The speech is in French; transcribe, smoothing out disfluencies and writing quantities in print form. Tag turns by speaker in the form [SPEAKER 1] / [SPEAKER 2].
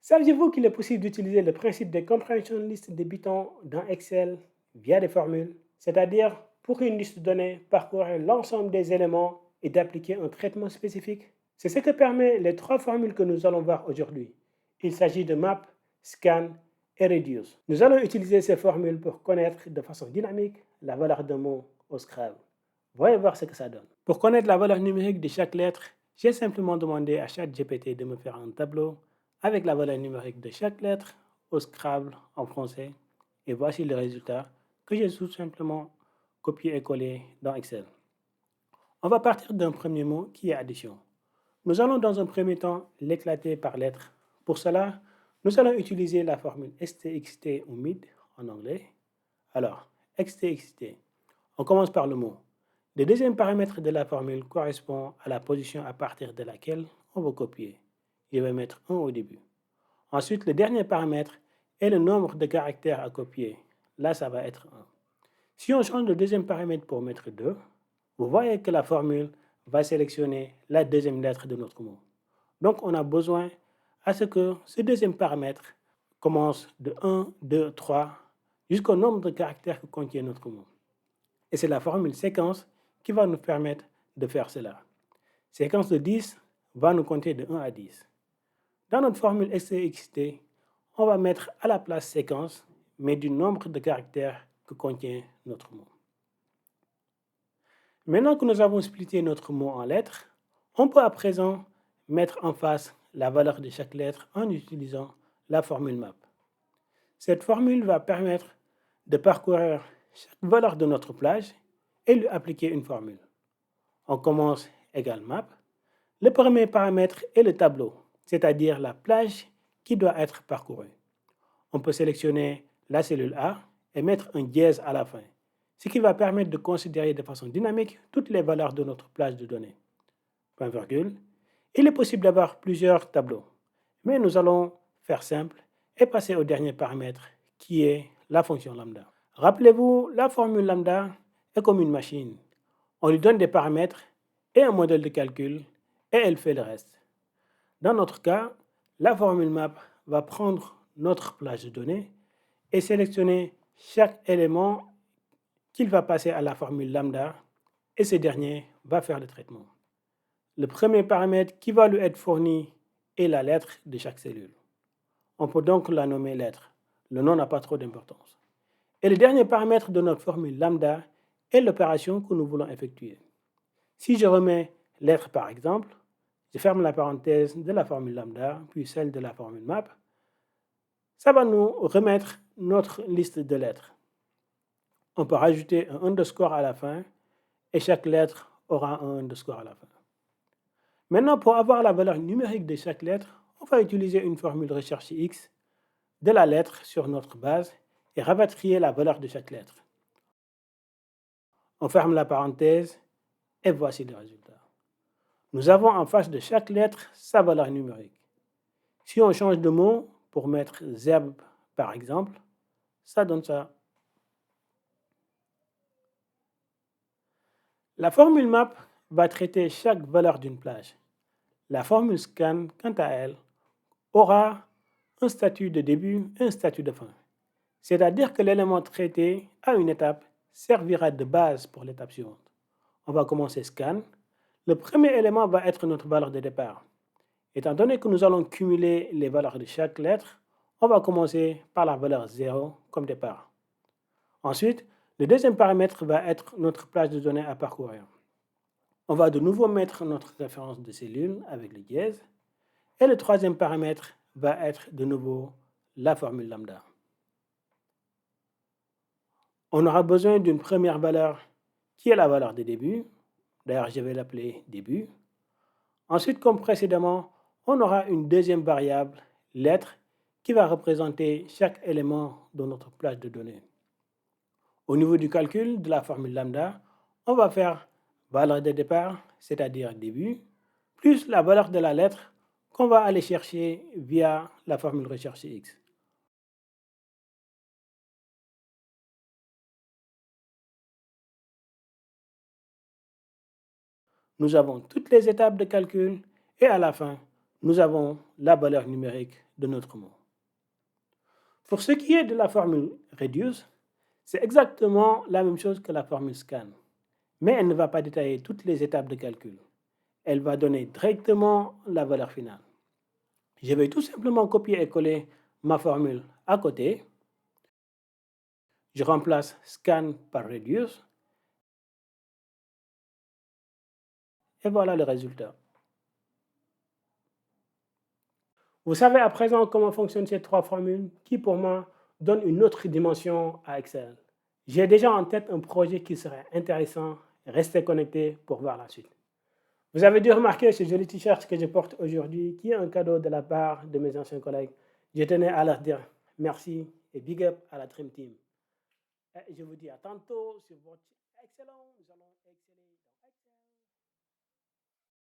[SPEAKER 1] Saviez-vous qu'il est possible d'utiliser le principe des comprehension list débutant dans Excel via des formules, c'est-à-dire pour une liste donnée, parcourir l'ensemble des éléments et d'appliquer un traitement spécifique? C'est ce que permet les trois formules que nous allons voir aujourd'hui. Il s'agit de map, scan et reduce. Nous allons utiliser ces formules pour connaître de façon dynamique la valeur d'un mot au Scrabble. Voyons voir ce que ça donne. Pour connaître la valeur numérique de chaque lettre, j'ai simplement demandé à ChatGPT de me faire un tableau avec la valeur numérique de chaque lettre au Scrabble en français. Et voici le résultat que j'ai tout simplement copié et collé dans Excel. On va partir d'un premier mot qui est addition. Nous allons dans un premier temps l'éclater par lettres. Pour cela, nous allons utiliser la formule STXT ou MID en anglais. Alors, STXT, on commence par le mot. Le deuxième paramètre de la formule correspond à la position à partir de laquelle on va copier. Je vais mettre 1 au début. Ensuite, le dernier paramètre est le nombre de caractères à copier. Là, ça va être 1. Si on change le deuxième paramètre pour mettre 2, vous voyez que la formule va sélectionner la deuxième lettre de notre mot. Donc, on a besoin à ce que ce deuxième paramètre commence de 1, 2, 3 jusqu'au nombre de caractères que contient notre mot. Et c'est la formule séquence qui va nous permettre de faire cela. Séquence de 10 va nous compter de 1 à 10. Dans notre formule STXT, on va mettre à la place séquence, mais du nombre de caractères que contient notre mot. Maintenant que nous avons splitté notre mot en lettres, on peut à présent mettre en face la valeur de chaque lettre en utilisant la formule map. Cette formule va permettre de parcourir chaque valeur de notre plage et lui appliquer une formule. On commence égale map. Le premier paramètre est le tableau, c'est-à-dire la plage qui doit être parcourue. On peut sélectionner la cellule A et mettre un dièse à la fin, ce qui va permettre de considérer de façon dynamique toutes les valeurs de notre plage de données. Point virgule. Il est possible d'avoir plusieurs tableaux, mais nous allons faire simple et passer au dernier paramètre qui est la fonction lambda. Rappelez-vous, la formule lambda est comme une machine. On lui donne des paramètres et un modèle de calcul et elle fait le reste. Dans notre cas, la formule map va prendre notre plage de données et sélectionner chaque élément qu'il va passer à la formule lambda et ce dernier va faire le traitement. Le premier paramètre qui va lui être fourni est la lettre de chaque cellule. On peut donc la nommer lettre. Le nom n'a pas trop d'importance. Et le dernier paramètre de notre formule lambda est l'opération que nous voulons effectuer. Si je remets lettre par exemple, je ferme la parenthèse de la formule lambda, puis celle de la formule map, ça va nous remettre notre liste de lettres. On peut rajouter un underscore à la fin et chaque lettre aura un underscore à la fin. Maintenant, pour avoir la valeur numérique de chaque lettre, on va utiliser une formule recherche X de la lettre sur notre base et rapatrier la valeur de chaque lettre. On ferme la parenthèse et voici le résultat. Nous avons en face de chaque lettre sa valeur numérique. Si on change de mot pour mettre zeb par exemple, ça donne ça. La formule map va traiter chaque valeur d'une plage. La formule scan, quant à elle, aura un statut de début et un statut de fin. C'est-à-dire que l'élément traité à une étape servira de base pour l'étape suivante. On va commencer scan. Le premier élément va être notre valeur de départ. Étant donné que nous allons cumuler les valeurs de chaque lettre, on va commencer par la valeur 0 comme départ. Ensuite, le deuxième paramètre va être notre plage de données à parcourir. On va de nouveau mettre notre référence de cellule avec le dièse. Et le troisième paramètre va être de nouveau la formule lambda. On aura besoin d'une première valeur qui est la valeur de début. D'ailleurs, je vais l'appeler début. Ensuite, comme précédemment, on aura une deuxième variable, lettre, qui va représenter chaque élément de notre plage de données. Au niveau du calcul de la formule lambda, on va faire valeur de départ, c'est-à-dire début, plus la valeur de la lettre qu'on va aller chercher via la formule recherche X. Nous avons toutes les étapes de calcul et à la fin, nous avons la valeur numérique de notre mot. Pour ce qui est de la formule reduce, c'est exactement la même chose que la formule scan, mais elle ne va pas détailler toutes les étapes de calcul. Elle va donner directement la valeur finale. Je vais tout simplement copier et coller ma formule à côté. Je remplace scan par reduce et voilà le résultat. Vous savez à présent comment fonctionnent ces trois formules qui pour moi donnent une autre dimension à Excel. J'ai déjà en tête un projet qui serait intéressant. Restez connectés pour voir la suite. Vous avez dû remarquer ce joli t-shirt que je porte aujourd'hui qui est un cadeau de la part de mes anciens collègues. Je tenais à leur dire merci et big up à la Dream Team. Et je vous dis à tantôt sur votre excellent.